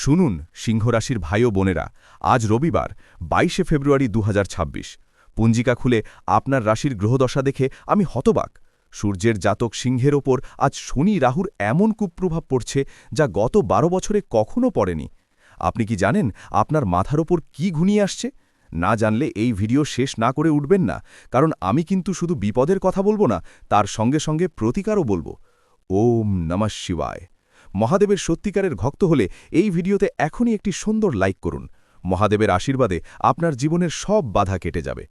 শুনুন সিংহরাশির ভাই ও বোনেরা, আজ রবিবার ২২ ফেব্রুয়ারি ২০২৬। পঞ্জিকা খুলে আপনার রাশির গ্রহদশা দেখে আমি হতবাক। সূর্যের জাতক সিংহের ওপর আজ শনি রাহুর এমন কুপ্রভাব পড়ছে যা গত ১২ বছরে কখনো পড়েনি। আপনি কি জানেন আপনার মাথার ওপর কি ঘনিয়ে আসছে? না জানলে এই ভিডিও শেষ না করে উঠবেন না, কারণ আমি কিন্তু শুধু বিপদের কথা বলবো না, তার সঙ্গে সঙ্গে প্রতিকারও বলবো। ওম নমঃ শিবায়। মহাদেবের সত্যিকারের ভক্ত হলে এই ভিডিওতে এখনই একটি সুন্দর লাইক করুন। মহাদেবের আশীর্বাদে আপনার জীবনের সব বাধা কেটে যাবে।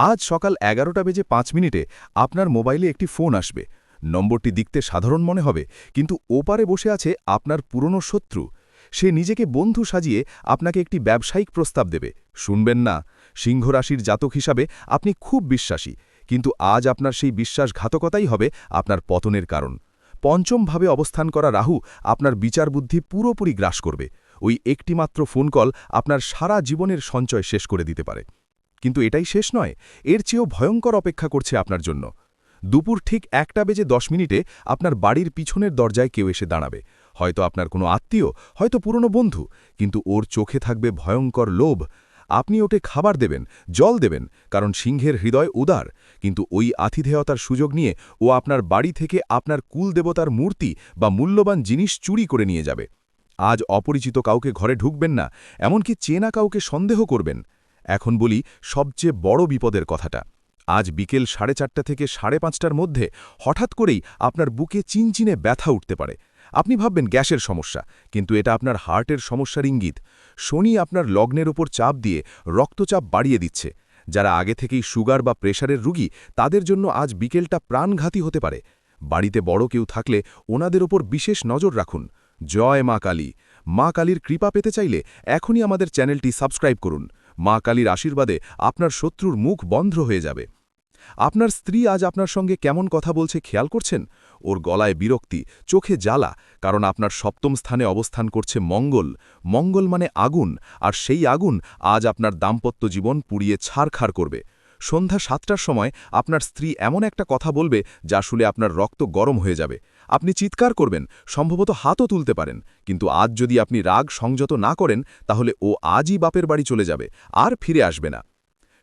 আজ সকাল ১১:০৫ আপনার মোবাইলে একটি ফোন আসবে। নম্বরটি দেখতে সাধারণ মনে হবে, কিন্তু ওপারে বসে আছে আপনার পুরনো শত্রু। সে নিজেকে বন্ধু সাজিয়ে আপনাকে একটি ব্যবসায়িক প্রস্তাব দেবে। শুনবেন না। সিংহ রাশির জাতক হিসাবে আপনি খুব বিশ্বাসী, কিন্তু আজ আপনার সেই বিশ্বাসঘাতকতাই হবে আপনার পতনের কারণ। পঞ্চমভাবে অবস্থান করা রাহু আপনার বিচারবুদ্ধি পুরোপুরি গ্রাস করবে। ওই একটিমাত্র ফোন কল আপনার সারা জীবনের সঞ্চয় শেষ করে দিতে পারে। কিন্তু এটাই শেষ নয়, এর চেয়েও ভয়ঙ্কর অপেক্ষা করছে আপনার জন্য। দুপুর ঠিক ১:১০ আপনার বাড়ির পিছনের দরজায় কেউ এসে দাঁড়াবে। হয়তো আপনার কোনো আত্মীয়, হয়তো পুরনো বন্ধু, কিন্তু ওর চোখে থাকবে ভয়ঙ্কর লোভ। আপনি ওকে খাবার দেবেন, জল দেবেন, কারণ সিংহের হৃদয় উদার, কিন্তু ওই আতিথেয়তার সুযোগ নিয়ে ও আপনার বাড়ি থেকে আপনার কুলদেবতার মূর্তি বা মূল্যবান জিনিস চুরি করে নিয়ে যাবে। আজ অপরিচিত কাউকে ঘরে ঢুকবেন না, এমনকি চেনা কাউকে সন্দেহ করবেন। এখন বলি সবচেয়ে বড় বিপদের কথাটা। আজ বিকেল ৪:৩০ থেকে ৫:৩০টার মধ্যে হঠাৎ করেই আপনার বুকে চিনচিনে ব্যথা উঠতে পারে। আপনি ভাববেন গ্যাসের সমস্যা, কিন্তু এটা আপনার হার্টের সমস্যার ইঙ্গিত। শনি আপনার লগ্নের ওপর চাপ দিয়ে রক্তচাপ বাড়িয়ে দিচ্ছে। যারা আগে থেকেই সুগার বা প্রেশারের রুগী, তাদের জন্য আজ বিকেলটা প্রাণঘাতী হতে পারে। বাড়িতে বড় কেউ থাকলে ওনাদের ওপর বিশেষ নজর রাখুন। জয় মা কালী। মা কালীর কৃপা পেতে চাইলে এখনই আমাদের চ্যানেলটি সাবস্ক্রাইব করুন। মা কালীর আশীর্বাদে আপনার শত্রুর মুখ বন্ধ হয়ে যাবে। আপনার স্ত্রী আজ আপনার সঙ্গে কেমন কথা বলছে খেয়াল করছেন? ওর গলায় বিরক্তি, চোখে জ্বালা, কারণ আপনার সপ্তম স্থানে অবস্থান করছে মঙ্গল। মঙ্গল মানে আগুন, আর সেই আগুন আজ আপনার দাম্পত্য জীবন পুড়িয়ে ছারখার করবে। সন্ধ্যা ৭টার সময় আপনার স্ত্রী এমন একটা কথা বলবে যা শুনে আপনার রক্ত গরম হয়ে যাবে। আপনি চিৎকার করবেন, সম্ভবত হাতও তুলতে পারেন, কিন্তু আজ যদি আপনি রাগ সংযত না করেন, তাহলে ও আজই বাপের বাড়ি চলে যাবে, আর ফিরে আসবে না।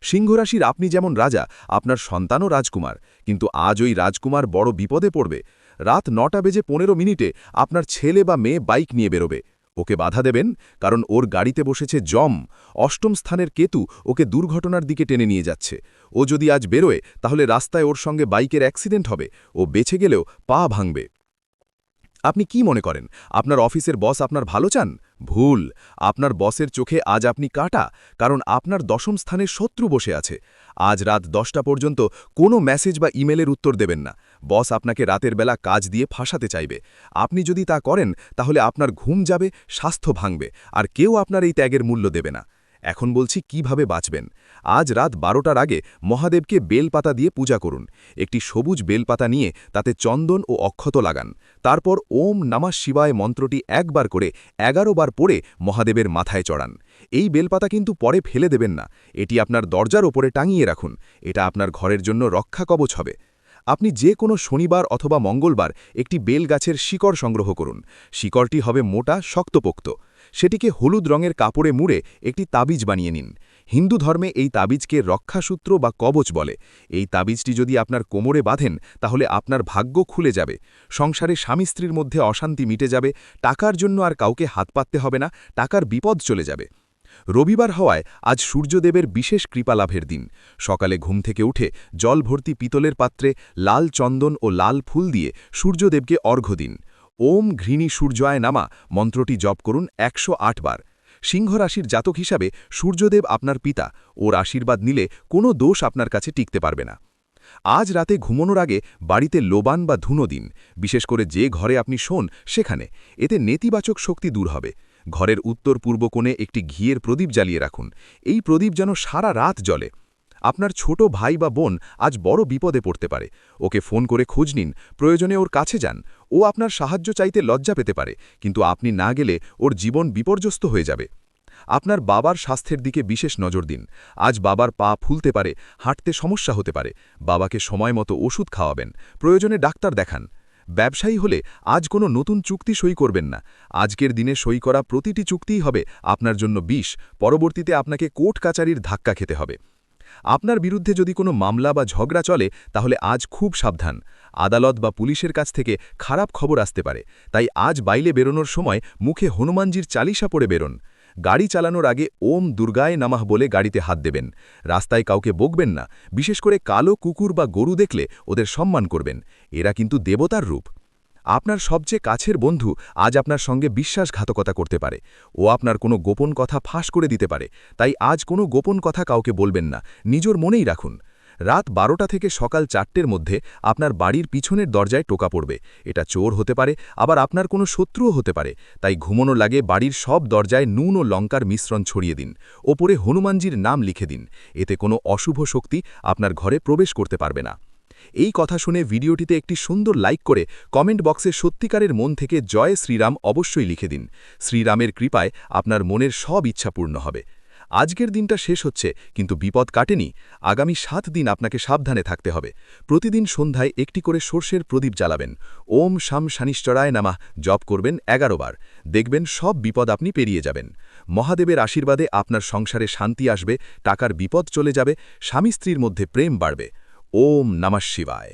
সিংহরাশির আপনি যেমন রাজা, আপনার সন্তানও রাজকুমার, কিন্তু আজ ওই রাজকুমার বড় বিপদে পড়বে। রাত ৯:১৫ আপনার ছেলে বা মেয়ে বাইক নিয়ে বেরোবে। ওকে বাধা দেবেন, কারণ ওর গাড়িতে বসেছে যম। অষ্টম স্থানের কেতু ওকে দুর্ঘটনার দিকে টেনে নিয়ে যাচ্ছে। ও যদি আজ বেরোয়, তাহলে রাস্তায় ওর সঙ্গে বাইকের অ্যাক্সিডেন্ট হবে। ও বেঁচে গেলেও পা ভাঙবে। আপনি কি মনে করেন আপনার অফিসের বস আপনার ভালো চান? ভুল। আপনার বসের চোখে আজ আপনি কাটা, কারণ আপনার দশম স্থানে শত্রু বসে আছে। আজ রাত ১০টা পর্যন্ত কোনো মেসেজ বা ইমেলের উত্তর দেবেন না। বস আপনাকে রাতের বেলা কাজ দিয়ে ফাঁসাতে চাইবে। আপনি যদি তা করেন, তাহলে আপনার ঘুম যাবে, স্বাস্থ্য ভাঙবে, আর কেউ আপনার এই ত্যাগের মূল্য দেবে না। এখন বলছি কিভাবে বাঁচবেন। আজ রাত ১২টার আগে মহাদেবকে বেলপাতা দিয়ে পূজা করুন। একটি সবুজ বেলপাতা নিয়ে তাতে চন্দন ও অক্ষত লাগান। তারপর ওম নমঃ শিবায় মন্ত্রটি একবার করে ১১ বার পড়ে মহাদেবের মাথায় চড়ান। এই বেলপাতা কিন্তু পরে ফেলে দেবেন না, এটি আপনার দরজার ওপরে টাঙিয়ে রাখুন। এটা আপনার ঘরের জন্য রক্ষা কবচ হবে। আপনি যে কোনো শনিবার অথবা মঙ্গলবার একটি বেল গাছের শিকড় সংগ্রহ করুন। শিকড়টি হবে মোটা, শক্তপোক্ত। সেটিকে হলুদ রঙের কাপড়ে মুড়ে একটি তাবিজ বানিয়ে নিন। হিন্দু ধর্মে এই তাবিজকে রক্ষাসূত্র বা কবচ বলে। এই তাবিজটি যদি আপনার কোমরে বাঁধেন, তাহলে আপনার ভাগ্য খুলে যাবে। সংসারে স্বামী স্ত্রীর মধ্যে অশান্তি মিটে যাবে। টাকার জন্য আর কাউকে হাত পাততে হবে না, টাকার বিপদ চলে যাবে। রবিবার হওয়ায় আজ সূর্যদেবের বিশেষ কৃপালাভের দিন। সকালে ঘুম থেকে উঠে জল ভর্তি পিতলের পাত্রে লাল চন্দন ও লাল ফুল দিয়ে সূর্যদেবকে অর্ঘ্য দিন। ওম ঘৃণী সূর্যায় নামা মন্ত্রটি জপ করুন ১০৮ বার। সিংহ রাশির জাতক হিসাবে সূর্যদেব আপনার পিতা। ওর আশীর্বাদ নিলে কোনো দোষ আপনার কাছে টিকতে পারবে না। আজ রাতে ঘুমানোর আগে বাড়িতে লোবান বা ধুনো দিন, বিশেষ করে যে ঘরে আপনি শোন সেখানে। এতে নেতিবাচক শক্তি দূর হবে। ঘরের উত্তর পূর্ব কোণে একটি ঘিয়ের প্রদীপ জ্বালিয়ে রাখুন। এই প্রদীপ যেন সারা রাত জ্বলে। আপনার ছোট ভাই বা বোন আজ বড় বিপদে পড়তে পারে। ওকে ফোন করে খোঁজ নিন, প্রয়োজনে ওর কাছে যান। ও আপনার সাহায্য চাইতে লজ্জা পেতে পারে, কিন্তু আপনি না গেলে ওর জীবন বিপর্যস্ত হয়ে যাবে। আপনার বাবার স্বাস্থ্যের দিকে বিশেষ নজর দিন। আজ বাবার পা ফুলতে পারে, হাঁটতে সমস্যা হতে পারে। বাবাকে সময় মতো ওষুধ খাওয়াবেন, প্রয়োজনে ডাক্তার দেখান। ব্যবসায়ী হলে আজ কোনো নতুন চুক্তি সই করবেন না। আজকের দিনে সই করা প্রতিটি চুক্তিই হবে আপনার জন্য বিষ, পরবর্তীতে আপনাকে কোর্ট কাচারির ধাক্কা খেতে হবে। আপনার বিরুদ্ধে যদি কোনো মামলা বা ঝগড়া চলে তাহলে আজ খুব সাবধান। আদালত বা পুলিশের কাছ থেকে খারাপ খবর আসতে পারে, তাই আজ বাইরে বেরোনোর সময় মুখে হনুমানজির চালিসা পড়ে বেরোন। গাড়ি চালানোর আগে ওম দুর্গায় নামাহ বলে গাড়িতে হাত দেবেন। রাস্তায় কাউকে বকবেন না, বিশেষ করে কালো কুকুর বা গরু দেখলে ওদের সম্মান করবেন। এরা কিন্তু দেবতার রূপ। আপনার সবচেয়ে কাছের বন্ধু আজ আপনার সঙ্গে বিশ্বাসঘাতকতা করতে পারে। ও আপনার কোনো গোপন কথা ফাঁস করে দিতে পারে, তাই আজ কোনো গোপন কথা কাউকে বলবেন না, নিজের মনেই রাখুন। রাত 12টা থেকে সকাল 4টের মধ্যে আপনার বাড়ির পিছনের দরজায় টোকা পড়বে। এটা চোর হতে পারে, আবার আপনার কোনো শত্রুও হতে পারে, তাই ঘুমানোর লাগে বাড়ির সব দরজায় নুন ও লঙ্কার মিশ্রণ ছড়িয়ে দিন। ওপরে হনুমানজির নাম লিখে দিন। এতে কোনো অশুভ শক্তি আপনার ঘরে প্রবেশ করতে পারবে না। এই কথা শুনে ভিডিওটিতে একটি সুন্দর লাইক করে কমেন্ট বক্সে সত্যিকারের মন থেকে জয় শ্রীরাম অবশ্যই লিখে দিন। শ্রীরামের কৃপায় আপনার মনের সব ইচ্ছা পূর্ণ হবে। আজকের দিনটা শেষ হচ্ছে, কিন্তু বিপদ কাটেনি। আগামী 7 দিন আপনাকে সাবধানে থাকতে হবে। প্রতিদিন সন্ধ্যায় একটি করে সর্ষের প্রদীপ জ্বালাবেন। ওম শাম শানিশ্চরায় নামাহ জপ করবেন 11 বার। দেখবেন সব বিপদ আপনি পেরিয়ে যাবেন। মহাদেবের আশীর্বাদে আপনার সংসারে শান্তি আসবে, টাকার বিপদ চলে যাবে, স্বামী স্ত্রীর মধ্যে প্রেম বাড়বে। ওম নমঃ শিবায়।